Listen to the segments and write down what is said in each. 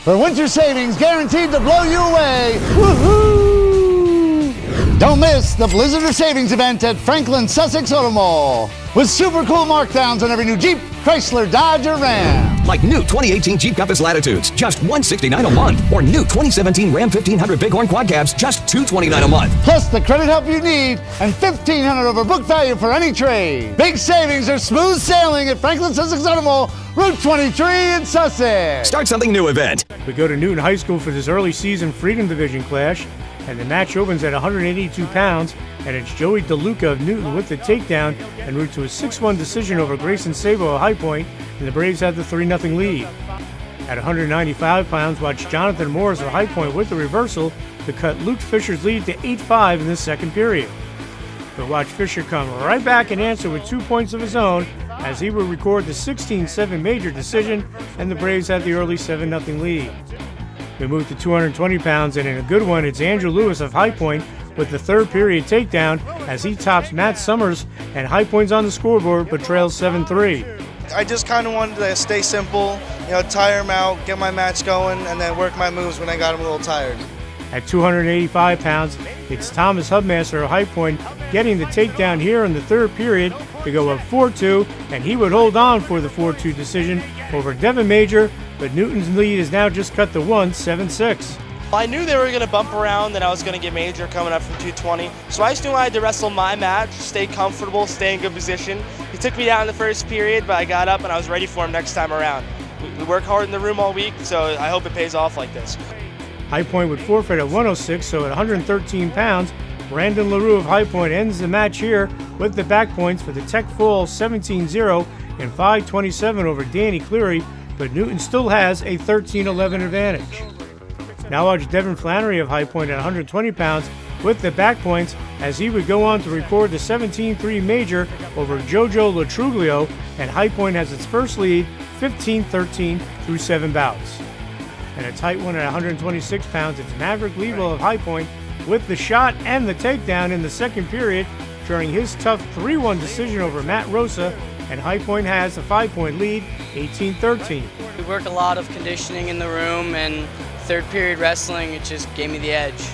for winter savings guaranteed to blow you away. Woohoo! Don't miss the Blizzard of Savings event at Franklin Sussex Auto Mall with super cool markdowns on every new Jeep, Chrysler, Dodge, or Ram. Like new 2018 Jeep Compass Latitudes, just $169 a month. Or new 2017 Ram 1500 Bighorn Quad Cabs, just $229 a month. Plus the credit help you need and $1,500 over book value for any trade. Big savings are smooth sailing at Franklin Sussex Auto Mall, Route 23 in Sussex. Start something new event. We go to Newton High School for this early season Freedom Division clash, and the match opens at 182 pounds, and it's Joey DeLuca of Newton with the takedown en route to a 6-1 decision over Grayson Sabo of High Point, and the Braves had the 3-0 lead. At 195 pounds, watch Jonathan Morris of High Point with the reversal to cut Luke Fisher's lead to 8-5 in the second period. But watch Fisher come right back and answer with 2 points of his own as he will record the 16-7 major decision, and the Braves had the early 7-0 lead. We move to 220 pounds, and in a good one, it's Andrew Lewis of High Point with the third period takedown as he tops Matt Summers, and High Point's on the scoreboard but trails 7-3. I just kind of wanted to stay simple, tire him out, get my match going, and then work my moves when I got him a little tired. At 285 pounds, it's Thomas Hubmaster of High Point getting the takedown here in the third period to go up 4-2, and he would hold on for the 4-2 decision over Devin Major, but Newton's lead is now just cut to 1, 7-6. I knew they were going to bump around and I was going to get Major coming up from 220, so I just knew I had to wrestle my match, stay comfortable, stay in good position. He took me down in the first period, but I got up and I was ready for him next time around. We work hard in the room all week, so I hope it pays off like this. High Point would forfeit at 106, so at 113 pounds, Brandon LaRue of High Point ends the match here with the back points for the Tech Fall 17-0 and 5-27 over Danny Cleary, but Newton still has a 13-11 advantage. Now watch Devin Flannery of High Point at 120 pounds with the back points as he would go on to record the 17-3 major over Jojo Latruglio, and High Point has its first lead 15-13 through 7 bouts. And a tight one at 126 pounds, it's Maverick Levo of High Point with the shot and the takedown in the second period during his tough 3-1 decision over Matt Rosa, and High Point has a 5-point lead, 18-13. We work a lot of conditioning in the room, and third period wrestling, it just gave me the edge.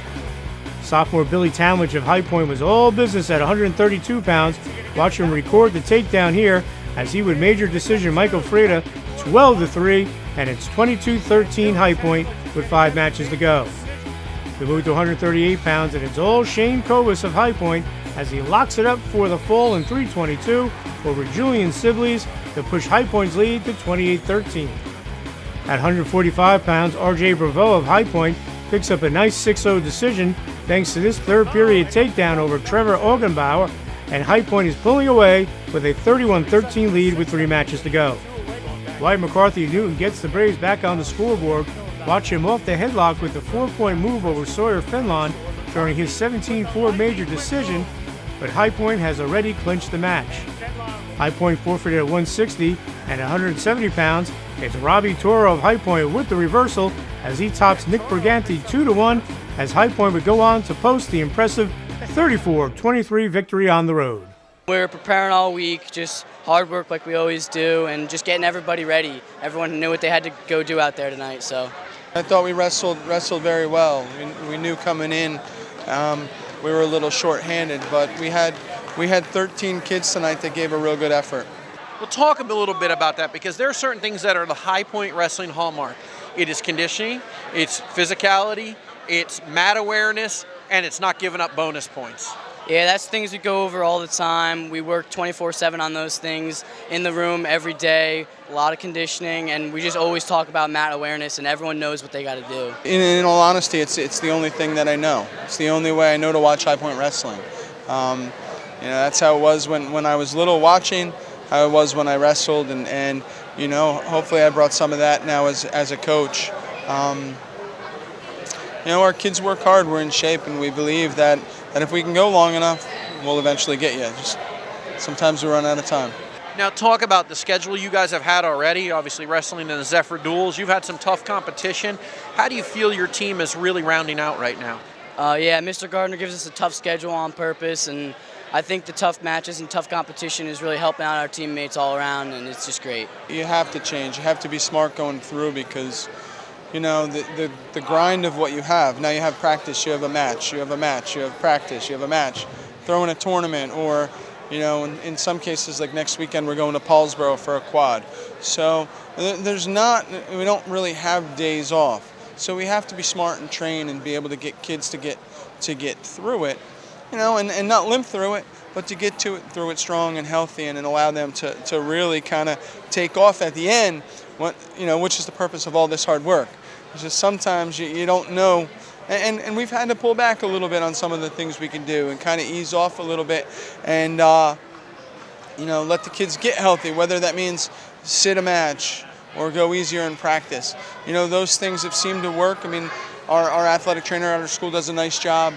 Sophomore Billy Talmadge of High Point was all business at 132 pounds. Watch him record the takedown here as he would major decision Michael Freda 12-3, and it's 22-13 High Point with 5 matches to go. We move to 138 pounds, and it's all Shane Kovas of High Point as he locks it up for the fall in 322 over Julian Sibley's to push High Point's lead to 28-13. At 145 pounds, RJ Bravo of High Point picks up a nice 6-0 decision thanks to this third period takedown over Trevor Augenbauer, and High Point is pulling away with a 31-13 lead with 3 matches to go. Dwight McCarthy of Newton gets the Braves back on the scoreboard. Watch him off the headlock with a 4-point move over Sawyer Finlon during his 17-4 major decision, but High Point has already clinched the match. High Point forfeited at 160, and at 170 pounds, it's Robbie Toro of High Point with the reversal as he tops Nick Briganti 2-1, as High Point would go on to post the impressive 34-23 victory on the road. We're preparing all week, just hard work like we always do, and just getting everybody ready. Everyone knew what they had to go do out there tonight, so. I thought we wrestled very well. We knew coming in we were a little short-handed, but we had 13 kids tonight that gave a real good effort. We'll talk a little bit about that because there are certain things that are the High Point Wrestling hallmark. It is conditioning, it's physicality, it's mat awareness, and it's not giving up bonus points. Yeah, that's things we go over all the time. We work 24/7 on those things in the room every day, a lot of conditioning, and we just always talk about mat awareness, and everyone knows what they got to do. In all honesty, it's the only thing that I know. It's the only way I know to watch High Point Wrestling. That's how it was when I was little watching, how it was when I wrestled, and hopefully I brought some of that now as a coach. Our kids work hard, we're in shape, and we believe that if we can go long enough, we'll eventually get you. Just sometimes we run out of time. Now talk about the schedule you guys have had already, obviously wrestling in the Zephyr Duels. You've had some tough competition. How do you feel your team is really rounding out right now? Yeah, Mr. Gardner gives us a tough schedule on purpose, and I think the tough matches and tough competition is really helping out our teammates all around, and it's just great. You have to change. You have to be smart going through because you know, the grind of what you have. Now you have practice, you have a match, you have a match, you have practice, you have a match. Throw in a tournament, or, you know, in some cases, like next weekend, we're going to Paulsboro for a quad. So we don't really have days off. So we have to be smart and train and be able to get kids to get through it, you know, and not limp through it, but to get through it strong and healthy, and allow them to really kind of take off at the end, which is the purpose of all this hard work. It's just sometimes you don't know, and we've had to pull back a little bit on some of the things we can do and kind of ease off a little bit, and let the kids get healthy, whether that means sit a match or go easier in practice. You know, those things have seemed to work. I mean, our athletic trainer at our school does a nice job.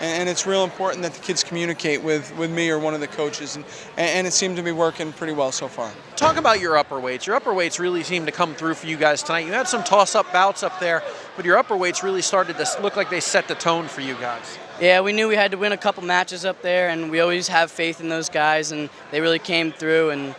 And it's real important that the kids communicate with me or one of the coaches, and it seemed to be working pretty well so far. Talk about your upper weights. Your upper weights really seemed to come through for you guys tonight. You had some toss-up bouts up there, but your upper weights really started to look like they set the tone for you guys. Yeah, we knew we had to win a couple matches up there, and we always have faith in those guys, and they really came through, and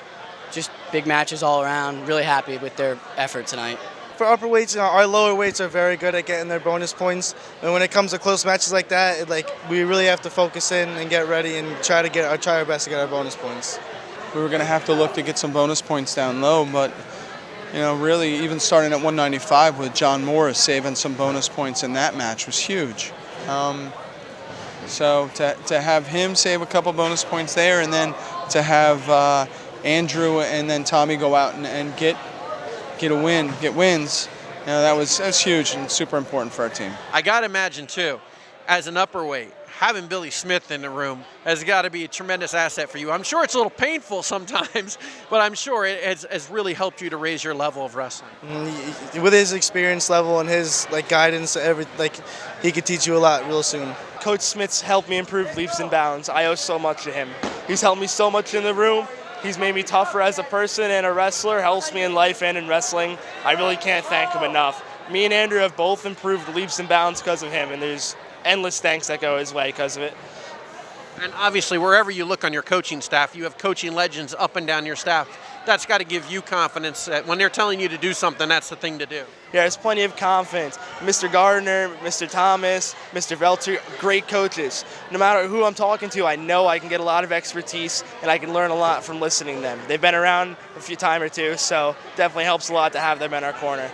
just big matches all around. Really happy with their effort tonight. For upper weights, our lower weights are very good at getting their bonus points. And when it comes to close matches like that, we really have to focus in and get ready and try our best to get our bonus points. We were going to have to look to get some bonus points down low, but really even starting at 195 with John Morris saving some bonus points in that match was huge. So to have him save a couple bonus points there, and then to have Andrew and then Tommy go out and get wins, that's huge and super important for our team. I got to imagine, too, as an upper weight, having Billy Smith in the room has got to be a tremendous asset for you. I'm sure it's a little painful sometimes, but I'm sure it has really helped you to raise your level of wrestling. With his experience level and his guidance, he could teach you a lot real soon. Coach Smith's helped me improve leaps and bounds. I owe so much to him. He's helped me so much in the room. He's made me tougher as a person and a wrestler, helps me in life and in wrestling. I really can't thank him enough. Me and Andrew have both improved leaps and bounds because of him, and there's endless thanks that go his way because of it. And obviously, wherever you look on your coaching staff, you have coaching legends up and down your staff. That's got to give you confidence that when they're telling you to do something, that's the thing to do. Yeah, there's plenty of confidence. Mr. Gardner, Mr. Thomas, Mr. Velter, great coaches. No matter who I'm talking to, I know I can get a lot of expertise and I can learn a lot from listening to them. They've been around a few times or two, so definitely helps a lot to have them in our corner.